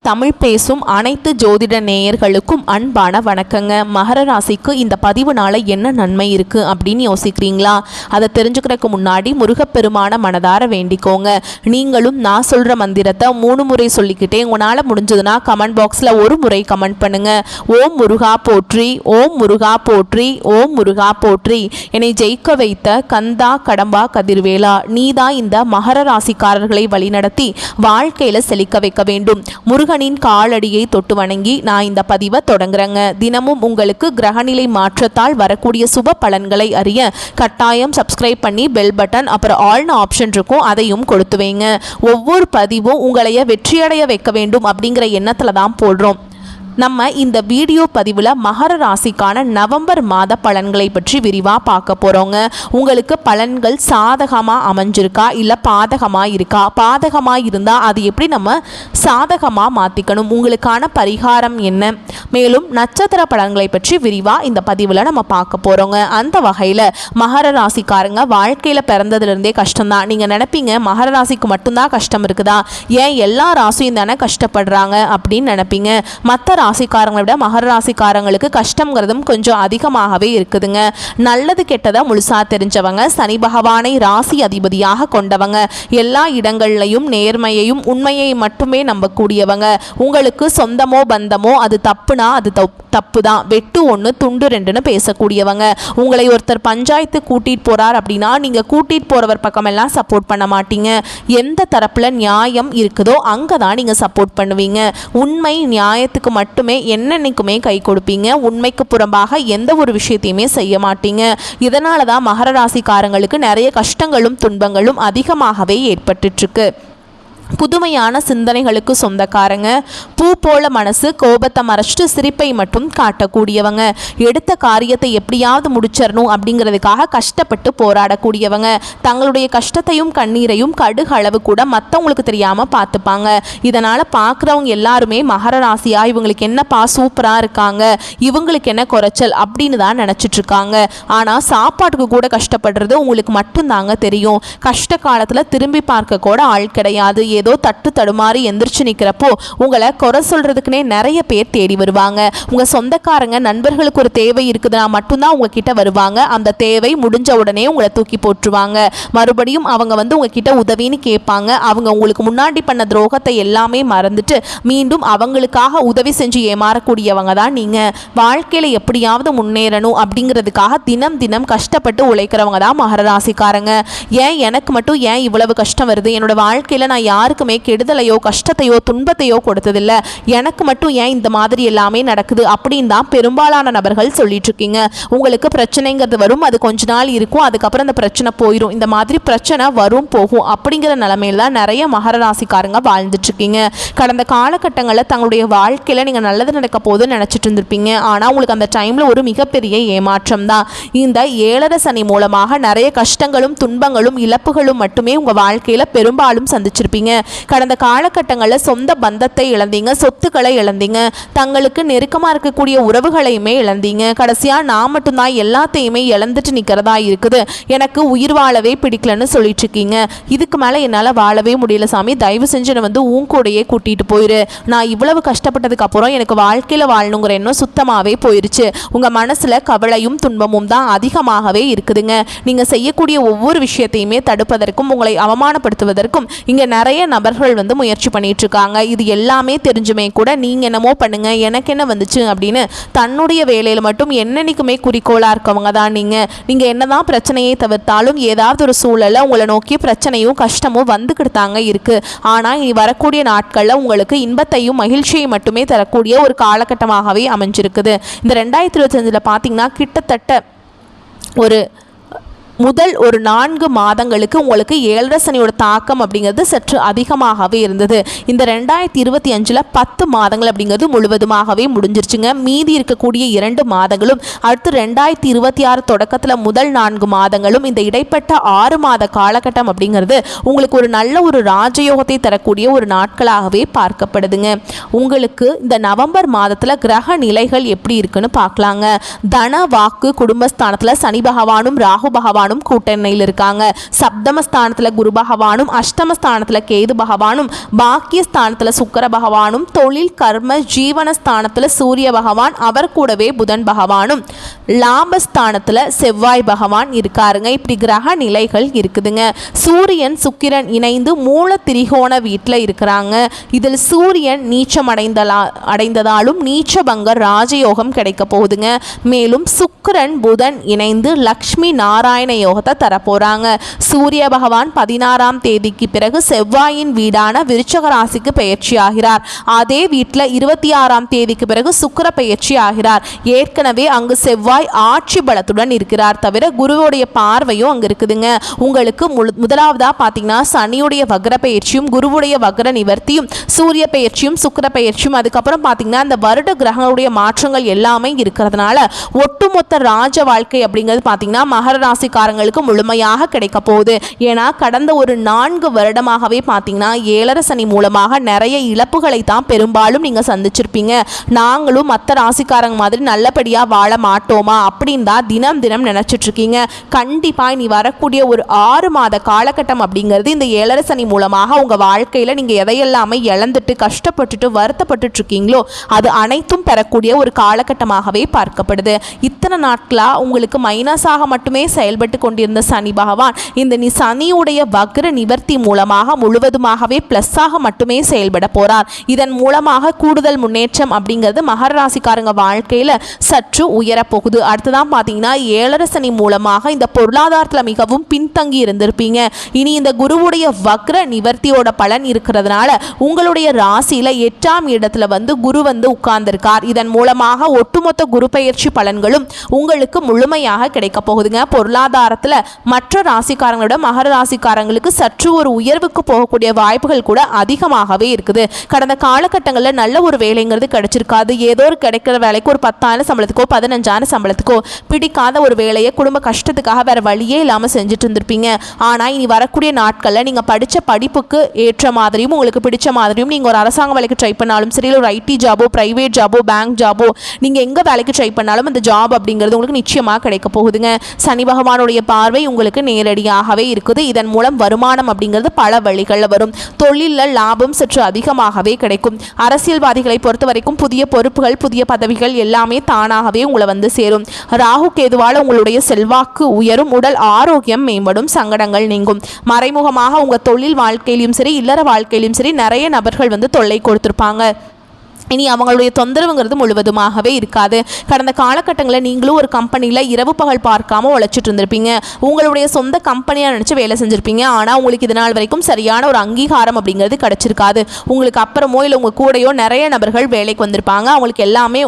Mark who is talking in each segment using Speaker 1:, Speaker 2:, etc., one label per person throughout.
Speaker 1: தமிழ் பேசும் அனைத்து ஜோதிட நேயர்களுக்கும் அன்பான வணக்கங்க. மகர ராசிக்கு இந்த பதிவுனால என்ன நன்மை இருக்கு அப்படின்னு யோசிக்கிறீங்களா? அதை தெரிஞ்சுக்கிறதுக்கு முன்னாடி முருகப்பெருமான மனதார வேண்டிக்கோங்க. நீங்களும் நான் சொல்ற மந்திரத்தை 3 முறை சொல்லிக்கிட்டே உங்களால் முடிஞ்சதுன்னா கமெண்ட் பாக்ஸில் ஒரு முறை கமெண்ட் பண்ணுங்க. ஓம் முருகா போற்றி, ஓம் முருகா போற்றி, ஓம் முருகா போற்றி. என்னை ஜெயிக்க வைத்த கந்தா கடம்பா கதிர்வேலா, நீதான் இந்த மகர ராசிக்காரர்களை வழிநடத்தி வாழ்க்கையில செழிக்க வைக்க வேண்டும். முருகனின் காலடியை தொட்டு வணங்கி நான் இந்த பதிவை தொடங்குறேங்க. தினமும் உங்களுக்கு கிரகநிலை மாற்றத்தால் வரக்கூடிய சுப பலன்களை அறிய கட்டாயம் சப்ஸ்கிரைப் பண்ணி பெல் பட்டன் அப்புறம் ஆல்னு ஆப்ஷன் இருக்கும், அதையும் கொடுத்து வைங்க. ஒவ்வொரு பதிவும் உங்களைய வெற்றியடைய வைக்க வேண்டும் அப்படிங்கிற எண்ணத்துல தான் போடுறோம். நம்ம இந்த வீடியோ பதிவில் மகர ராசிக்கான நவம்பர் மாத பலன்களை பற்றி விரிவாக பார்க்க போகிறோங்க. உங்களுக்கு பலன்கள் சாதகமாக அமைஞ்சிருக்கா இல்லை பாதகமாக இருக்கா? பாதகமாக இருந்தால் அது எப்படி நம்ம சாதகமாக மாற்றிக்கணும்? உங்களுக்கான பரிகாரம் என்ன? மேலும் நட்சத்திர பலன்களை பற்றி விரிவாக இந்த பதிவில் நம்ம பார்க்க போகிறோங்க. அந்த வகையில் மகர ராசிக்காரங்க வாழ்க்கையில் பிறந்ததுலேருந்தே கஷ்டம்தான். நீங்கள் நினைப்பீங்க மகர ராசிக்கு மட்டும்தான் கஷ்டம் இருக்குதா, ஏன் எல்லா ராசியும் தானே கஷ்டப்படுறாங்க அப்படின்னு நினைப்பீங்க. மற்ற ராசிக்காரங்களை விட மகர ராசிக்காரங்களுக்கு கஷ்டங்கிறதும் கொஞ்சம் அதிகமாகவே இருக்குதுங்க. நல்லது கெட்டதை முழுசா தெரிஞ்சவங்க, சனி பகவானை ராசி அதிபதியாக கொண்டவங்க, எல்லா இடங்கள்லையும் நேர்மையையும் உண்மையை மட்டுமே நம்பக்கூடியவங்க. உங்களுக்கு சொந்தமோ பந்தமோ அது தப்புனா அது தப்பு தான், வெட்டு 1 துண்டு 2ன்னு பேசக்கூடியவங்க. உங்களை ஒருத்தர் பஞ்சாயத்து கூட்டிட்டு போறார் அப்படின்னா நீங்க கூட்டிட்டு போறவர் பக்கமெல்லாம் சப்போர்ட் பண்ண மாட்டீங்க. எந்த தரப்புல நியாயம் இருக்குதோ அங்கதான் நீங்க சப்போர்ட் பண்ணுவீங்க. உண்மை நியாயத்துக்கு மட்டுமே என்னன்னைக்குமே கை கொடுப்பீங்க. உண்மைக்கு புறம்பாக எந்த ஒரு விஷயத்தையுமே செய்ய மாட்டீங்க. இதனால தான் மகர ராசிக்காரங்களுக்கு நிறைய கஷ்டங்களும் துன்பங்களும் அதிகமாகவே ஏற்பட்டுருக்கு. புதுமையான சிந்தனைகளுக்கு சொந்தக்காரங்க, பூ போல மனசு, கோபத்தை மறைச்சிட்டு சிரிப்பை மட்டும் காட்டக்கூடியவங்க, எடுத்த காரியத்தை எப்படியாவது முடிச்சிடணும் அப்படிங்கிறதுக்காக கஷ்டப்பட்டு போராடக்கூடியவங்க, தங்களுடைய கஷ்டத்தையும் கண்ணீரையும் கடுகு அளவு கூட மற்றவங்களுக்கு தெரியாமல் பார்த்துப்பாங்க. இதனால் பார்க்குறவங்க எல்லாருமே மகர ராசியா இவங்களுக்கு என்னப்பா சூப்பராக இருக்காங்க, இவங்களுக்கு என்ன குறைச்சல் அப்படின்னு தான் நினச்சிட்டு இருக்காங்க. ஆனால் சாப்பாட்டுக்கு கூட கஷ்டப்படுறது உங்களுக்கு மட்டும்தாங்க தெரியும். கஷ்ட காலத்தில் திரும்பி பார்க்க கூட ஆள் கிடையாது. ஏதோ தட்டு தடுமாறி எந்திரிச்சு நிற்கிறப்போ உங்களை குறை சொல்றதுக்குனே நிறைய பேர் தேடி வருவாங்க. உங்க சொந்தக்காரங்க நண்பர்களுக்கு ஒரு தேவை இருக்குதுன்னா மட்டும்தான் உங்ககிட்ட வருவாங்க. அந்த தேவை முடிஞ்ச உடனே உங்களை தூக்கி போட்டுருவாங்க. மறுபடியும் அவங்க வந்து உங்ககிட்ட உதவின்னு கேட்பாங்க. அவங்க உங்களுக்கு முன்னாடி பண்ண துரோகத்தை எல்லாமே மறந்துட்டு மீண்டும் அவங்களுக்காக உதவி செஞ்சு ஏமாறக்கூடியவங்க தான் நீங்க. வாழ்க்கையில எப்படியாவது முன்னேறணும் அப்படிங்கிறதுக்காக தினம் தினம் கஷ்டப்பட்டு உழைக்கிறவங்க தான் மகர ராசிக்காரங்க. ஏன் எனக்கு மட்டும் ஏன் இவ்வளவு கஷ்டம் வருது, என்னோட வாழ்க்கையில நான் யாருக்குமே கெடுதலையோ கஷ்டத்தையோ துன்பத்தையோ கொடுத்ததில்ல, எனக்கு மட்டும் ஏன் இந்த மாதிரி எல்லாமே நடக்குது அப்படின்னு தான் பெரும்பாலான நபர்கள் சொல்லிட்டு இருக்கீங்க. உங்களுக்கு பிரச்சனைங்கிறது வரும், அது கொஞ்ச நாள் இருக்கும், அதுக்கப்புறம் அந்த பிரச்சனை போயிடும். இந்த மாதிரி பிரச்சனை வரும் போகும் அப்படிங்கிற நிலைமையில தான் நிறைய மகர ராசிக்காரங்க வாழ்ந்துட்டு இருக்கீங்க. கடந்த காலகட்டங்களில் தங்களுடைய வாழ்க்கையில நீங்க நல்லது நடக்க போதுன்னு நினைச்சிட்டு இருந்திருப்பீங்க. ஆனா உங்களுக்கு அந்த டைம்ல ஒரு மிகப்பெரிய ஏமாற்றம் தான். இந்த 7.5 சனி மூலமாக நிறைய கஷ்டங்களும் துன்பங்களும் இழப்புகளும் மட்டுமே உங்க வாழ்க்கையில பெரும்பாலும் சந்திச்சிருப்பீங்க. கடந்த காலகட்டங்களில் சொந்த பந்தத்தை இழந்தீங்க, சொத்துக்களை இழந்தீங்க, தங்களுக்கு நெருக்கமாக இருக்கக்கூடிய உறவுகளையுமே இழந்தீங்க. கடைசியாக நான் மட்டும்தான் எல்லாத்தையுமே இழந்துட்டு நிற்கிறதா இருக்குது, எனக்கு உயிர் வாழவே பிடிக்கலன்னு சொல்லிட்டு இருக்கீங்க. இதுக்கு மேலே என்னால் வாழவே முடியல சாமி, தயவு செஞ்சு என்னை வந்து உன் கூடையே கூட்டிகிட்டு போயிரு. நான் இவ்வளவு கஷ்டப்பட்டதுக்கு அப்புறம் எனக்கு வாழ்க்கையில் வாழணுங்கிற எண்ணம் சுத்தமாகவே போயிருச்சு. உங்கள் மனசில் கவலையும் துன்பமும் தான் அதிகமாகவே இருக்குதுங்க. நீங்கள் செய்யக்கூடிய ஒவ்வொரு விஷயத்தையுமே தடுப்பதற்கும் உங்களை அவமானப்படுத்துவதற்கும் இங்கே நிறைய நபர்கள் வந்து முயற்சி பண்ணிட்டு இருக்காங்க. இது எல்லாமே தெரிஞ்சுமே கூட நீங்க என்னமோ பண்ணுங்க எனக்கு என்ன வந்துச்சு அப்படின்னு தன்னுடைய வேலையில மட்டும் என்னன்னைக்குமே குறிக்கோளா இருக்கவங்க தான் நீங்க. நீங்க என்னதான் பிரச்சனையை தவிர்த்தாலும் ஏதாவது ஒரு சூழல்ல உங்களை நோக்கி பிரச்சனையும் கஷ்டமும் வந்துக்கிட்டு தாங்க இருக்கு. ஆனா இனி வரக்கூடிய நாட்கள்ல உங்களுக்கு இன்பத்தையும் மகிழ்ச்சியை மட்டுமே தரக்கூடிய ஒரு காலகட்டமாகவே அமைஞ்சிருக்குது. இந்த 2025 பார்த்தீங்கன்னா கிட்டத்தட்ட முதல் ஒரு 4 மாதங்களுக்கு உங்களுக்கு 7.5 சனியோட தாக்கம் அப்படிங்கிறது சற்று அதிகமாகவே இருந்தது. இந்த 2025 10 மாதங்கள் அப்படிங்கிறது முழுவதுமாகவே முடிஞ்சிருச்சுங்க. மீதி இருக்கக்கூடிய 2 மாதங்களும் அடுத்து 2026 தொடக்கத்தில் முதல் 4 மாதங்களும் இந்த இடைப்பட்ட 6 மாத காலகட்டம் அப்படிங்கிறது உங்களுக்கு ஒரு நல்ல ஒரு ராஜயோகத்தை தரக்கூடிய ஒரு நாட்களாகவே பார்க்கப்படுதுங்க. உங்களுக்கு இந்த நவம்பர் மாதத்தில் கிரக நிலைகள் எப்படி இருக்குன்னு பார்க்கலாங்க. தன வாக்கு குடும்பஸ்தானத்தில் சனி பகவானும் ராகு பகவான் பகவானும் கூட்டணியில் இருக்காங்க. சப்தமஸ்தானத்தில் குரு பகவானும், அஷ்டமஸ்தானத்தில் கேது பகவானும், பாக்கியஸ்தானத்தில் சுக்கிர பகவானும், தொழில் கர்ம ஜீவனஸ்தானத்தில் சூரிய பகவான், அவர் கூடவே புதன் பகவானும், லாபஸ்தானத்தில் செவ்வாய் பகவான் இருக்காருங்க. இப்படி கிரக நிலைகள் இருக்குதுங்க. சூரியன் சுக்கிரன் இணைந்து மூல திரிகோண வீட்டில் இருக்கிறாங்க. இதில் சூரியன் நீச்சம் அடைந்ததாலும் நீச்சபங்க ராஜயோகம் கிடைக்க போகுதுங்க. மேலும் சுக்கிரன் புதன் இணைந்து லக்ஷ்மி நாராயண யோகத்தை தரப்போறாங்க. சூரிய பகவான் 16ஆம் தேதிக்கு பிறகு செவ்வாயின் வீடான விருச்சக ராசிக்கு பயிற்சி ஆகிறார். அதே வீட்டில் 26ஆம் தேதிக்கு பிறகு சுக்கிர பயிற்சி ஆகிறார். ஏற்கனவே அங்கு செவ்வாய் ஆட்சி பலத்துடன் இருக்கிறார். தவிர குருவுடைய பார்வையும் அங்கு இருக்குதுங்க. உங்களுக்கு முதலாவதா பார்த்தீங்கன்னா சனியுடைய வக்ர பயிற்சியும், குருவுடைய வக்ர நிவர்த்தியும், சூரிய பயிற்சியும், சுக்கிர பயிற்சியும், அதுக்கப்புறம் பார்த்தீங்கன்னா அந்த வருட கிரகங்களுடைய மாற்றங்கள் எல்லாமே இருக்கிறதுனால ஒட்டுமொத்த ராஜ வாழ்க்கை அப்படிங்கிறது பார்த்தீங்கன்னா மகர ராசிக்காரங்களுக்கு முழுமையாக கிடைக்க போகுது. ஏன்னா கடந்த ஒரு 4 வருடமாகவே பார்த்தீங்கன்னா 7 சனி மூலமாக நிறைய இழப்புகளை தான் பெரும்பாலும் நீங்கள் சந்திச்சிருப்பீங்க. நாங்களும் மற்ற ராசிக்காரங்க மாதிரி நல்லபடியாக வாழ மாட்டோமா அப்படின்னு தான் தினம் தினம் நினச்சிட்டு இருக்கீங்க. கண்டிப்பாக இனி வரக்கூடிய ஒரு 6 மாத காலகட்டம் அப்படிங்கிறது இந்த 7 சனி மூலமாக உங்கள் வாழ்க்கையில் நீங்கள் எதையெல்லாமே இழந்துட்டு கஷ்டப்பட்டுட்டு வருத்தப்பட்டு இருக்கீங்களோ அது அனைத்தும் பெறக்கூடிய ஒரு காலகட்டமாகவே பார்க்கப்படுது. இத்தனை நாட்களாக உங்களுக்கு மைனஸாக மட்டுமே செயல்பட்டு கொண்டிருந்த சனி பகவான் இந்த சனியுடைய வக்ர நிவர்த்தி மூலமாக முழுவதுமாகவே பிளஸ்ஸாக மட்டுமே செயல்பட போறார். இதன் மூலமாக கூடுதல் முன்னேற்றம் அப்படிங்கிறது மகர ராசிக்காரங்க வாழ்க்கையில் சற்று உயரப்போகுது. அடுத்ததான் பார்த்தீங்கன்னா 7 சனி மூலமாக இந்த பொருளாதாரத்தில் மிகவும் பின்தங்கி இருந்திருப்பீங்க. இனி இந்த குருவுடைய வக்ர நிவர்த்தியோட பலன் இருக்கிறதுனால உங்களுடைய ராசியில 8ஆம் இடத்துல குரு உட்கார்ந்திருக்கார். இதன் மூலமாக ஒட்டுமொத்த குரு பயிற்சி பலன்களும் உங்களுக்கு முழுமையாக கிடைக்க போகுதுங்க. பொருளாதாரத்தில் மற்ற ராசிக்காரங்களோட மகர ராசிக்காரங்களுக்கு சற்று ஒரு உயர்வுக்கு போகக்கூடிய வாய்ப்புகள் கூட அதிகமாகவே இருக்குது. கடந்த காலகட்டங்களில் நல்ல ஒரு வேலைங்கிறது கிடைச்சிருக்காது. ஏதோ ஒரு கிடைக்கிற வேலைக்கு ஒரு 10,000 சம்பளத்துக்கோ 15,000 சம்பளத்துக்கோ பிடிக்காத ஒரு வேலையை குடும்ப கஷ்டத்துக்காக வேற வழியே இல்லாமல் செஞ்சுட்டு இருந்திருப்பீங்க. ஆனால் இனி வரக்கூடிய நாட்களில் நீங்கள் படித்த படிப்புக்கு ஏற்ற மாதிரியும் உங்களுக்கு பிடிச்ச மாதிரியும் நீங்கள் ஒரு அரசாங்க வேலைக்கு ட்ரை பண்ணாலும் சரி, ஒரு ஐடி ஜாபோ, பிரைவேட் ஜாபோ, பேங்க் ஜாபோ, நீங்கள் எங்கே வேலைக்கு ட்ரை பண்ணாலும் அந்த ஜாப் அப்படிங்கிறது உங்களுக்கு நிச்சயமாக கிடைக்க போகுதுங்க. சனி பகவானுடைய பார்வை உங்களுக்கு நேரடியாகவே இருக்குது. இதன் மூலம் வருமானம் அப்படிங்கிறது பல வழிகளில் வரும். தொழிலில் லாபம் சற்று அதிகமாகவே கிடைக்கும். அரசியல்வாதிகளை பொறுத்த வரைக்கும் புதிய பொறுப்புகள், புதிய பதவிகள் எல்லாமே தானாகவே உங்களை சேரும். ராகு கேதுவால் உங்களுடைய செல்வாக்கு உயரும், உடல் ஆரோக்கியம் மேம்படும், சங்கடங்கள் நீங்கும். மறைமுகமாக உங்கள் தொழில் வாழ்க்கையிலும் சரி, இல்லற வாழ்க்கையிலும் சரி நிறைய நபர்கள் தொல்லை கொடுத்திருப்பாங்க. இனி அவங்களுடைய தொந்தரவுங்கிறது முழுவதுமாகவே இருக்காது. கடந்த காலகட்டங்களில் நீங்களும் ஒரு கம்பெனியில் இரவு பகல் பார்க்காம உழைச்சிட்டு இருந்திருப்பீங்க. உங்களுடைய சொந்த கம்பெனியாக நினச்சி வேலை செஞ்சுருப்பீங்க. ஆனால் உங்களுக்கு இது நாள் வரைக்கும் சரியான ஒரு அங்கீகாரம் அப்படிங்கிறது கிடச்சிருக்காது. உங்களுக்கு அப்புறமோ இல்லை உங்கள் கூடையோ நிறைய நபர்கள் வேலைக்கு வந்திருப்பாங்க. அவங்களுக்கு எல்லாமே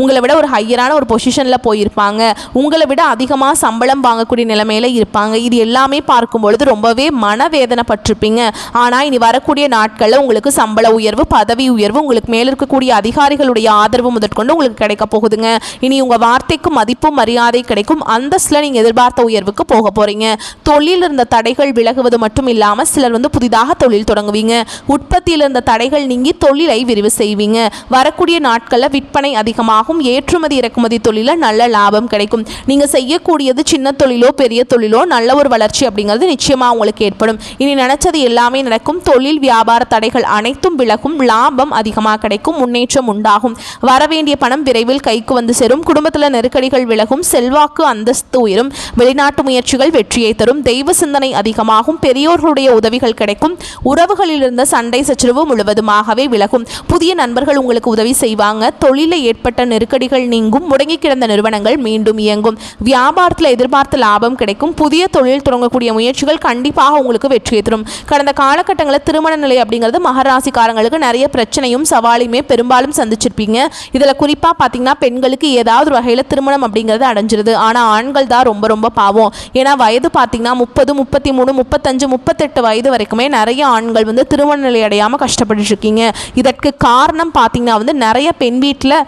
Speaker 1: உங்களை விட ஒரு ஹையரான ஒரு பொசிஷனில் போயிருப்பாங்க. உங்களை விட அதிகமாக சம்பளம் வாங்கக்கூடிய நிலைமையில் இருப்பாங்க. இது எல்லாமே பார்க்கும்பொழுது ரொம்பவே மனவேதனைப்பட்டிருப்பீங்க. ஆனால் இனி வரக்கூடிய நாட்களில் உங்களுக்கு சம்பள உயர்வு, பதவி உயர்வு, உங்களுக்கு மேலே இருக்கக்கூடிய அதிகாரிகளுடைய ஆதரவு முதற்கொண்டு உங்களுக்கு கிடைக்க போகுதுங்க. இனி உங்கள் வார்த்தைக்கு மதிப்பும் மரியாதை கிடைக்கும். அந்தஸ்தில் நீங்கள் எதிர்பார்த்த உயர்வுக்கு போக போகிறீங்க. தொழில் இருந்த தடைகள் விலகுவது மட்டும் இல்லாமல் சிலர் புதிதாக தொழில் தொடங்குவீங்க. உற்பத்தியில் இருந்த தடைகள் நீங்கி தொழிலை விரிவு செய்வீங்க. வரக்கூடிய நாட்களில் விற்பனை அதிகமாக ஏற்றுமதி இறக்குமதி தொழில நல்ல லாபம் கிடைக்கும். நீங்க செய்யக்கூடியது சின்ன தொழிலோ பெரிய தொழிலோ நல்ல ஒரு வளர்ச்சி அப்படிங்கிறது நிச்சயமா உங்களுக்கு ஏற்படும். இனி நினைச்சது எல்லாமே நடக்கும். தொழில் வியாபார தடைகள் அனைத்தும் விலகும். லாபம் அதிகமாக கிடைக்கும். முன்னேற்றம் உண்டாகும். வரவேண்டிய பணம் விரைவில் கைக்கு சேரும். குடும்பத்தில் நெருக்கடிகள் விலகும். செல்வாக்கு அந்தஸ்து உயரும். வெளிநாட்டு முயற்சிகள் வெற்றியை தரும். தெய்வ சிந்தனை அதிகமாகும். பெரியோர்களுடைய உதவிகள் கிடைக்கும். உறவுகளில் இருந்த சண்டை சச்சரவு முழுவதுமாகவே விலகும். புதிய நண்பர்கள் உங்களுக்கு உதவி செய்வாங்க. தொழிலில் ஏற்பட்ட நெருக்கடிகள் நீங்கும். முடங்கி கிடந்த நிறுவனங்கள் மீண்டும் இயங்கும். வியாபாரத்தில் எதிர்பார்த்த லாபம் கிடைக்கும். புதிய தொழில் தொடங்கக்கூடிய முயற்சிகள் கண்டிப்பாக உங்களுக்கு வெற்றியை தரும். கடந்த காலகட்டங்களில் திருமண நிலை அப்படிங்கிறது மகராசிக்காரங்களுக்கு நிறைய பிரச்சனையும் சவாலையுமே பெரும்பாலும் சந்திச்சிருப்பீங்க. இதில் குறிப்பாக பார்த்தீங்கன்னா பெண்களுக்கு ஏதாவது ஒரு வகையில் திருமணம் அப்படிங்கிறது அடைஞ்சிருது. ஆனால் ஆண்கள் தான் ரொம்ப ரொம்ப பாவம். ஏன்னா வயது பார்த்தீங்கன்னா 30, 33, 35, 38 வயது வரைக்குமே நிறைய ஆண்கள் திருமண நிலை அடையாமல் கஷ்டப்பட்டு இருக்கீங்க. இதற்கு காரணம் பார்த்தீங்கன்னா நிறைய பெண் வீட்டில்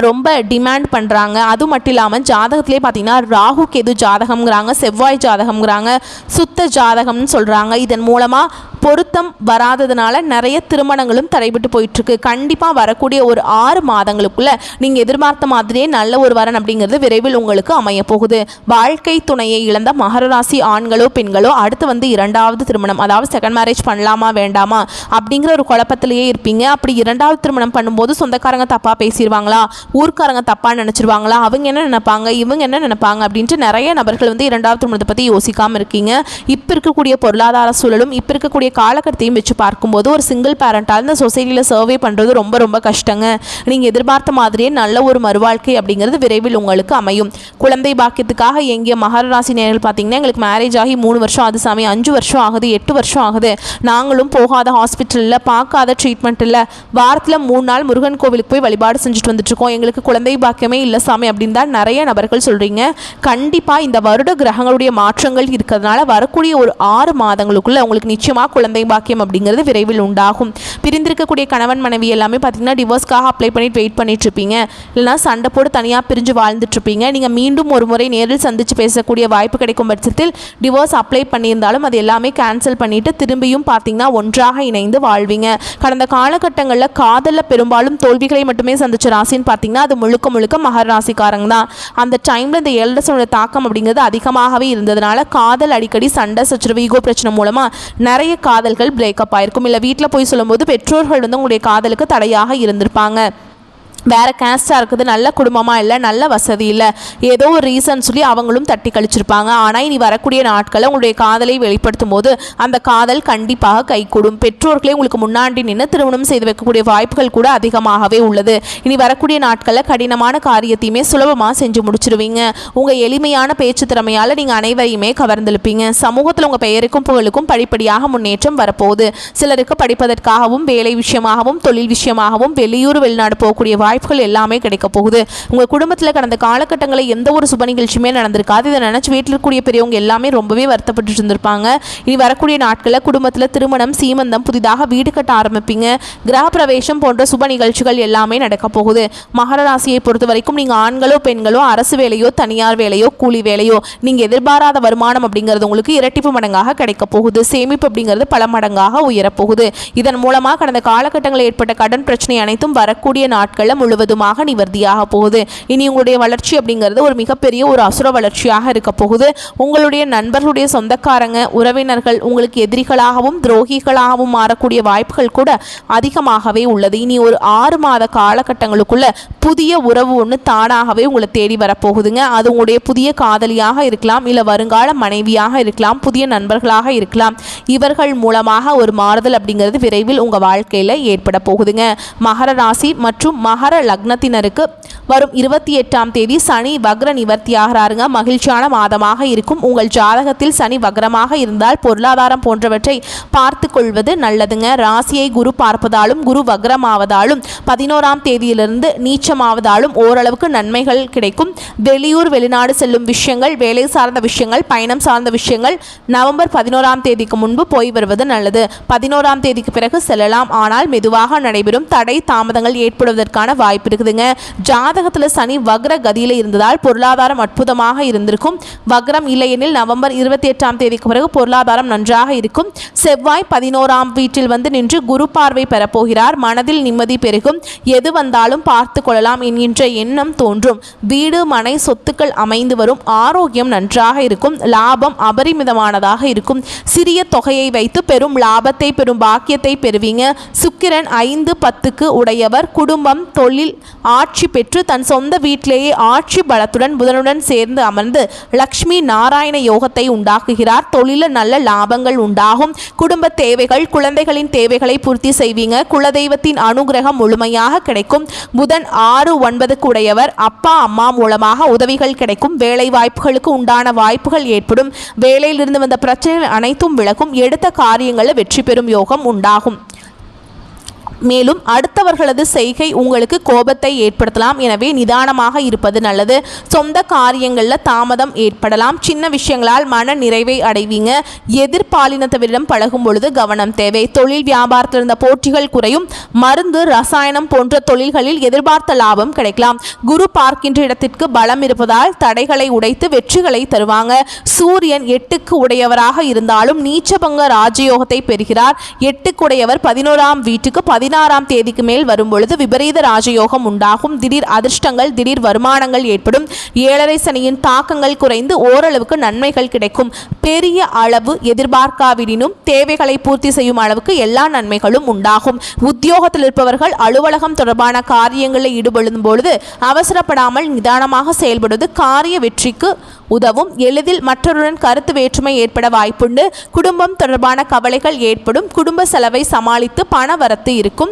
Speaker 1: ரொம்ப டிமாண்ட் பண்ணுறாங்க. அது மட்டும் இல்லாமல் ஜாதகத்திலே பார்த்தீங்கன்னா ராகு கேது ஜாதகம்ங்கிறாங்க, செவ்வாய் ஜாதகம்ங்கிறாங்க, சுத்த ஜாதகம்னு சொல்கிறாங்க. இதன் மூலமாக பொருத்தம் வராததுனால நிறைய திருமணங்களும் தடைபட்டு போயிட்டுருக்கு. கண்டிப்பாக வரக்கூடிய ஒரு 6 மாதங்களுக்குள்ள நீங்கள் எதிர்பார்த்த மாதிரியே நல்ல ஒரு வரன் அப்படிங்கிறது விரைவில் உங்களுக்கு அமைய போகுது. வாழ்க்கை துணையை இழந்த மகர ராசி ஆண்களோ பெண்களோ அடுத்து 2வது திருமணம், அதாவது செகண்ட் மேரேஜ் பண்ணலாமா வேண்டாமா அப்படிங்கிற ஒரு குழப்பத்திலேயே இருப்பீங்க. அப்படி 2வது திருமணம் பண்ணும்போது சொந்தக்காரங்க தப்பாக பேசிடுவாங்களா, ஊர்க்காரங்க தப்பாக நினச்சிருவாங்களா, அவங்க என்ன நினைப்பாங்க, இவங்க என்ன நினைப்பாங்க அப்படின்ட்டு நிறைய நபர்கள் 2வது திருமணத்தை பற்றி யோசிக்காமல் இருக்கீங்க. இப்போ இருக்கக்கூடிய பொருளாதார சூழலும் இப்போ இருக்கக்கூடிய காலகட்டத்தையும் வச்சு பார்க்கும்போது ஒரு சிங்கிள் பேரண்டால் இந்த சொசைட்டியில் சர்வே பண்ணுறது ரொம்ப ரொம்ப கஷ்டங்க. நீங்கள் எதிர்பார்த்த மாதிரியே நல்ல ஒரு மறுவாழ்க்கை அப்படிங்கிறது விரைவில் உங்களுக்கு அமையும். குழந்தை பாக்கியத்துக்காக எங்கிய மகர ராசி நேயர்கள் பார்த்தீங்கன்னா, எங்களுக்கு மேரேஜ் ஆகி 3 வருஷம் ஆகுது சாமி, 5 வருஷம் ஆகுது, 8 வருஷம் ஆகுது, நாங்களும் போகாத ஹாஸ்பிட்டலில் பார்க்காத ட்ரீட்மெண்ட் இல்லை, வாரத்தில் 3 நாள் முருகன் கோவிலுக்கு போய் வழிபாடு செஞ்சுட்டு வந்துட்டுருக்கோம், எங்களுக்கு குழந்தை பாக்கியமே இல்லை சாமி அப்படின்னு தான் நிறைய நபர்கள் சொல்கிறீங்க. கண்டிப்பாக இந்த வருட கிரகங்களுடைய மாற்றங்கள் இருக்கிறதுனால வரக்கூடிய ஒரு 6 மாதங்களுக்குள்ள உங்களுக்கு நிச்சயமாக குழந்தை பாக்கியம் அப்படிங்கிறது விரைவில் உண்டாகும். பிரிந்திருக்கக்கூடிய கணவன் மனைவி எல்லாமே பார்த்தீங்கன்னா டிவோர்ஸ்க்காக அப்ளை பண்ணிட்டு வெயிட் பண்ணிட்டு இருப்பீங்க, இல்லைனா சண்டை போட்டு தனியாக பிரிஞ்சு வாழ்ந்துட்டு இருப்பீங்க. நீங்கள் மீண்டும் ஒரு முறை நேரில் சந்தித்து பேசக்கூடிய வாய்ப்பு கிடைக்கும் பட்சத்தில் டிவோர்ஸ் அப்ளை பண்ணியிருந்தாலும் அது எல்லாமே கேன்சல் பண்ணிட்டு திரும்பியும் பார்த்தீங்கன்னா ஒன்றாக இணைந்து வாழ்வீங்க. கடந்த காலகட்டங்களில் காதலில் பெரும்பாலும் தோல்விகளை மட்டுமே சந்திச்ச ராசின்னு பார்த்தீங்கன்னா அது முழுக்க முழுக்க மகர ராசிக்காரங்க தான். அந்த டைமில் இந்த எல்டர்ஸோட தாக்கம் அப்படிங்கிறது அதிகமாகவே இருந்ததுனால காதல் அடிக்கடி சண்டை சச்சரவு ஈகோ பிரச்சனை மூலமாக நிறைய காதல்கள் பிரேக்கப் ஆயிருக்கும். இல்லை வீட்டில் போய் சொல்லும்போது பெற்றோர்கள் உங்களுடைய காதலுக்கு தடையாக இருந்திருப்பாங்க. வேறு கேஸ்டாக இருக்குது, நல்ல குடும்பமாக இல்லை, நல்ல வசதி இல்லை, ஏதோ ஒரு ரீசன் சொல்லி அவங்களும் தட்டி கழிச்சிருப்பாங்க. ஆனால் இனி வரக்கூடிய நாட்களில் உங்களுடைய காதலை வெளிப்படுத்தும் போது அந்த காதல் கண்டிப்பாக கைகூடும். பெற்றோர்களே உங்களுக்கு முன்னாடி நின்று திருமணம் செய்து வைக்கக்கூடிய வாய்ப்புகள் கூட அதிகமாகவே உள்ளது. இனி வரக்கூடிய நாட்களில் கடினமான காரியத்தையுமே சுலபமாக செஞ்சு முடிச்சிருவீங்க. உங்கள் எளிமையான பேச்சு திறமையால் நீங்கள் அனைவரையுமே கவர்ந்தெழுப்பீங்க. சமூகத்தில் உங்கள் பெயருக்கும் புகழுக்கும் படிப்படியாக முன்னேற்றம் வரப்போகுது. சிலருக்கு படிப்பதற்காகவும் வேலை விஷயமாகவும் தொழில் விஷயமாகவும் வெளியூர் வெளிநாடு போகக்கூடிய வாய்ப்புகள் எல்லாமே கிடைக்க போகுது. உங்கள் குடும்பத்தில் கடந்த காலகட்டங்களில் எந்த ஒரு சுப நிகழ்ச்சியுமே நடந்திருக்காது. இதை நினச்சி வீட்டில் இருக்கக்கூடிய பெரியவங்க எல்லாமே ரொம்பவே வருத்தப்பட்டு இருந்திருப்பாங்க. இனி வரக்கூடிய நாட்களில் குடும்பத்தில் திருமணம், சீமந்தம், புதிதாக வீடு கட்ட ஆரம்பிப்பீங்க. கிரகப்பிரவேசம் போன்ற சுப நிகழ்ச்சிகள் எல்லாமே நடக்க போகுது. மகர ராசியை பொறுத்த வரைக்கும் நீங்கள் ஆண்களோ பெண்களோ அரசு வேலையோ தனியார் வேலையோ கூலி வேலையோ நீங்கள் எதிர்பாராத வருமானம் அப்படிங்கிறது உங்களுக்கு இரட்டிப்பு மடங்காக கிடைக்க போகுது. சேமிப்பு அப்படிங்கிறது பல மடங்காக உயரப்போகுது. இதன் மூலமாக கடந்த காலகட்டங்களில் ஏற்பட்ட கடன் பிரச்சனை அனைத்தும் வரக்கூடிய நாட்களில் முழுவதுமாக நிவர்த்தியாக போகுது. இனி உங்களுடைய வளர்ச்சி அப்படிங்கிறது ஒரு மிகப்பெரிய ஒரு அசுர வளர்ச்சியாக இருக்க போகுது. உங்களுடைய நண்பர்களுடைய சொந்தக்காரங்க உறவினர்கள் உங்களுக்கு எதிரிகளாகவும் துரோகிகளாகவும் மாறக்கூடிய வாய்ப்புகள் கூட அதிகமாகவே உள்ளது. இனி ஒரு 6 மாத காலகட்டங்களுக்குள்ள புதிய உறவு ஒன்று தானாகவே உங்களை தேடி வரப்போகுதுங்க. அது உங்களுடைய புதிய காதலியாக இருக்கலாம், இல்லை வருங்கால மனைவியாக இருக்கலாம், புதிய நண்பர்களாக இருக்கலாம். இவர்கள் மூலமாக ஒரு மாறுதல் அப்படிங்கிறது விரைவில் உங்கள் வாழ்க்கையில் ஏற்பட போகுதுங்க. மகர ராசி மற்றும் மகர லக்னத்தினருக்கு வரும் 28ஆம் தேதி சனி வக்ர நிவர்த்தி ஆகிறாருங்க. மகிழ்ச்சியான மாதமாக இருக்கும். உங்கள் ஜாதகத்தில் சனி வக்ரமாக இருந்தால் பொருளாதாரம் போன்றவற்றை பார்த்து கொள்வது நல்லதுங்க. ராசியை குரு பார்ப்பதாலும் குரு வக்ரமாவதாலும் 11ஆம் தேதியிலிருந்து நீச்சமாவதாலும் ஓரளவுக்கு நன்மைகள் கிடைக்கும். வெளியூர் வெளிநாடு செல்லும் விஷயங்கள், வேலை சார்ந்த விஷயங்கள், பயணம் சார்ந்த விஷயங்கள் நவம்பர் 11ஆம் தேதிக்கு முன்பு போய் வருவது நல்லது. 11ஆம் தேதிக்கு பிறகு செல்லலாம், ஆனால் மெதுவாக நடைபெறும். தடை தாமதங்கள் ஏற்படுவதற்கான வாய்ப்பு இருக்குதுங்க. ஜாதகத்தில் சனி வக்ர கதியில் இருந்ததால் பொருளாதாரம் அற்புதமாக இருந்திருக்கும். வக்ரம் இல்லையெனில் நவம்பர் 28ஆம் தேதிக்கு பிறகு பொருளாதாரம் நன்றாக இருக்கும். செவ்வாய் 11ஆம் வீட்டில் நின்று குரு பார்வை பெறப்போகிறார். மனதில் நிம்மதி பெருகும். எது வந்தாலும் பார்த்து கொள்ளலாம் என்கின்ற எண்ணம் தோன்றும். வீடு மனை சொத்துக்கள் அமைந்து வரும். ஆரோக்கியம் நன்றாக இருக்கும். லாபம் அபரிமிதமானதாக இருக்கும். சிறிய தொகையை வைத்து பெரும் லாபத்தை பெரும் பாக்கியத்தை பெறுவீங்க. சுக்கிரன் 5-10க்கு உடையவர். குடும்பம் தொழில் ஆட்சி பெற்று தன் சொந்த வீட்டிலேயே ஆட்சி பலத்துடன் புதனுடன் சேர்ந்து அமர்ந்து லக்ஷ்மி நாராயண யோகத்தை உண்டாக்குகிறார். தொழில நல்ல லாபங்கள் உண்டாகும். குடும்ப தேவைகள், குழந்தைகளின் தேவைகளை பூர்த்தி செய்வீங்க. குலதெய்வத்தின் அனுகிரகம் முழுமையாக கிடைக்கும். புதன் 6-9க்கு உடையவர். அப்பா அம்மா மூலமாக உதவிகள் கிடைக்கும். வேலை வாய்ப்புகளுக்கு உண்டான வாய்ப்புகள் ஏற்படும். வேலையிலிருந்து வந்த பிரச்சனைகள் அனைத்தும் விலகும். எடுத்த காரியங்களில் வெற்றி பெறும் யோகம் உண்டாகும். மேலும் அடுத்தவர்களது செய்கை உங்களுக்கு கோபத்தை ஏற்படுத்தலாம். எனவே நிதானமாக இருப்பது நல்லது. சொந்த காரியங்களில் தாமதம் ஏற்படலாம். சின்ன விஷயங்களால் மன நிறைவை அடைவீங்க. எதிர்பாலினத்தவரிடம் பழகும் பொழுது கவனம் தேவை. தொழில் வியாபாரத்தில் இருந்த போட்டிகள் குறையும். மருந்து ரசாயனம் போன்ற தொழில்களில் எதிர்பார்த்த லாபம் கிடைக்கலாம். குரு பார்க்கின்ற இடத்திற்கு பலம் இருப்பதால் தடைகளை உடைத்து வெற்றிகளை தருவாங்க. சூரியன் 8க்கு உடையவராக இருந்தாலும் நீச்சபங்க ராஜயோகத்தை பெறுகிறார். 8க்கு உடையவர் 11ஆம் வீட்டுக்கு 16ஆம் தேதிக்கு மேல் வரும்பொழுது விபரீத ராஜயோகம் உண்டாகும். திடீர் அதிர்ஷ்டங்கள், திடீர் வருமானங்கள் ஏற்படும். 7.5 சனியின் தாக்கங்கள் குறைந்து ஓரளவுக்கு நன்மைகள் கிடைக்கும். பெரிய அளவு எதிர்பார்க்காவிடனும் தேவைகளை பூர்த்தி செய்யும் அளவுக்கு எல்லா நன்மைகளும் உண்டாகும். உத்தியோகத்தில் இருப்பவர்கள் அலுவலகம் தொடர்பான காரியங்களில் ஈடுபடும் பொழுது அவசரப்படாமல் நிதானமாக செயல்படுவது காரிய வெற்றிக்கு உதவும். எளிதில் மற்றவருடன் கருத்து வேற்றுமை ஏற்பட வாய்ப்புண்டு. குடும்பம் தொடர்பான கவலைகள் ஏற்படும். குடும்ப செலவை சமாளித்து பண வரத்து இருக்கும்.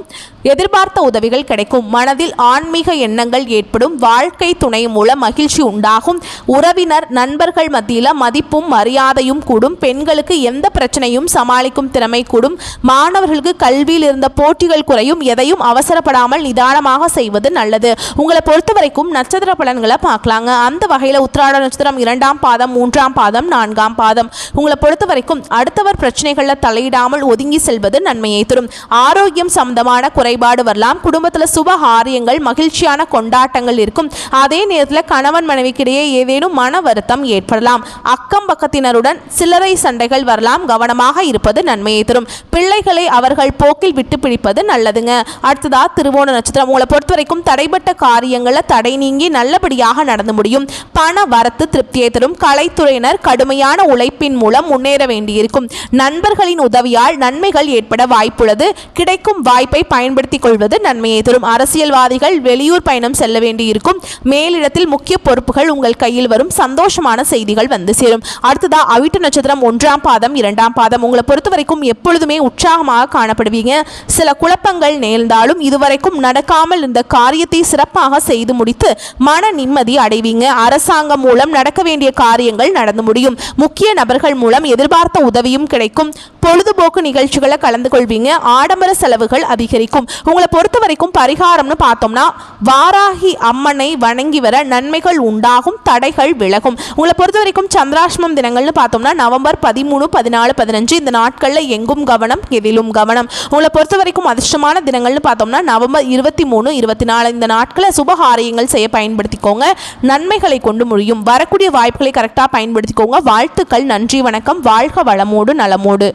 Speaker 1: எதிர்பார்த்த உதவிகள் கிடைக்கும். மனதில் ஆன்மீக எண்ணங்கள் ஏற்படும். வாழ்க்கை துணை மூலம் மகிழ்ச்சி உண்டாகும். உறவினர் நண்பர்கள் மத்தியில் மதிப்பும் மரியாதையும் கூடும். பெண்களுக்கு எந்த பிரச்சனையும் சமாளிக்கும் திறமை கூடும். மாணவர்களுக்கு கல்வியில் இருந்த போட்டிகள் குறையும். எதையும் அவசரப்படாமல் நிதானமாக செய்வது நல்லது. உங்களை பொறுத்த வரைக்கும் நட்சத்திர பலன்களை பார்க்கலாங்க. அந்த வகையில் உத்திராட நட்சத்திரம் 2ஆம் பாதம், 3ஆம் பாதம், 4ஆம் பாதம். உங்களை பொறுத்த வரைக்கும் அடுத்தவர் பிரச்சனைகளில் தலையிடாமல் ஒதுங்கி செல்வது நன்மையை தரும். ஆரோக்கியம் சம்பந்தமான குறைபாடு வரலாம். குடும்பத்தில் சுப காரியங்கள், மகிழ்ச்சியான கொண்டாட்டங்கள் இருக்கும். அதே நேரத்தில் கணவன் மனைவிக்கிடையே ஏதேனும் மன வருத்தம் ஏற்படலாம். அக்கம் பக்கத்தினருடன் சில்லறை சண்டைகள் வரலாம். கவனமாக இருப்பது நன்மையை தரும். பிள்ளைகளை அவர்கள் போக்கில் விட்டு பிடிப்பது நல்லதுங்க. அடுத்ததா திருவோண நட்சத்திரம். உங்களை பொறுத்த வரைக்கும் தடைப்பட்ட காரியங்களில் தடை நீங்கி நல்லபடியாக நடந்து முடியும். பண வரத்து திருப்தியை தரும். கலைத்துறையினர் கடுமையான உழைப்பின் மூலம் முன்னேற வேண்டியிருக்கும். நண்பர்களின் உதவியால் நன்மைகள் ஏற்பட வாய்ப்புள்ளது. கிடைக்கும் வாய்ப்பை பயன்படுத்திக் கொள்வது நன்மையை தரும். அரசியல்வாதிகள் வெளியூர் பயணம் செல்ல வேண்டியிருக்கும். மேலிடத்தில் முக்கிய பொறுப்புகள் உங்கள் கையில் வரும். சந்தோஷமான செய்திகள் வந்து சேரும். அடுத்ததா அவிட்ட நட்சத்திரம் 1ஆம் பாதம், 2ஆம் பாதம். உங்களை பொறுத்த வரைக்கும் எப்பொழுதுமே உற்சாகமாக காணப்படுவீங்க. சில குழப்பங்கள் நேர்ந்தாலும் இதுவரைக்கும் நடக்காமல் இருந்த காரியத்தை சிறப்பாக செய்து முடித்து மன நிம்மதி அடைவீங்க. அரசாங்கம் மூலம் நடக்க வேண்டிய காரியங்கள் நடந்து முடியும். முக்கிய நபர்கள் மூலம் எதிர்பார்த்த உதவியும் கிடைக்கும். பொழுதுபோக்கு நிகழ்ச்சிகளை கலந்து கொள்வீங்க. ஆடம்பர செலவுகள் அதிகரிக்கும். உங்களை பொறுத்த வரைக்கும் பரிகாரம்னு பார்த்தோம்னா வாராகி அம்மனை வணங்கி வர நன்மைகள் உண்டாகும். தடைகள் விலகும். உங்களை பொறுத்த வரைக்கும் சந்திராஷ்டமம் தினங்கள்னு பார்த்தோம்னா நவம்பர் 13, 14, 15. இந்த நாட்களில் எங்கும் கவனம், எதிலும் கவனம். உங்களை பொறுத்த வரைக்கும் அதிர்ஷ்டமான தினங்கள்னு பார்த்தோம்னா நவம்பர் 23, 24. இந்த நாட்களை சுபகாரியங்கள் செய்ய பயன்படுத்திக்கோங்க. நன்மைகளை கொண்டு முடியும். வரக்கூடிய வாய்ப்புகளை கரெக்டாக பயன்படுத்திக்கோங்க. வாழ்த்துக்கள். நன்றி, வணக்கம். வாழ்க வளமோடு நலமோடு.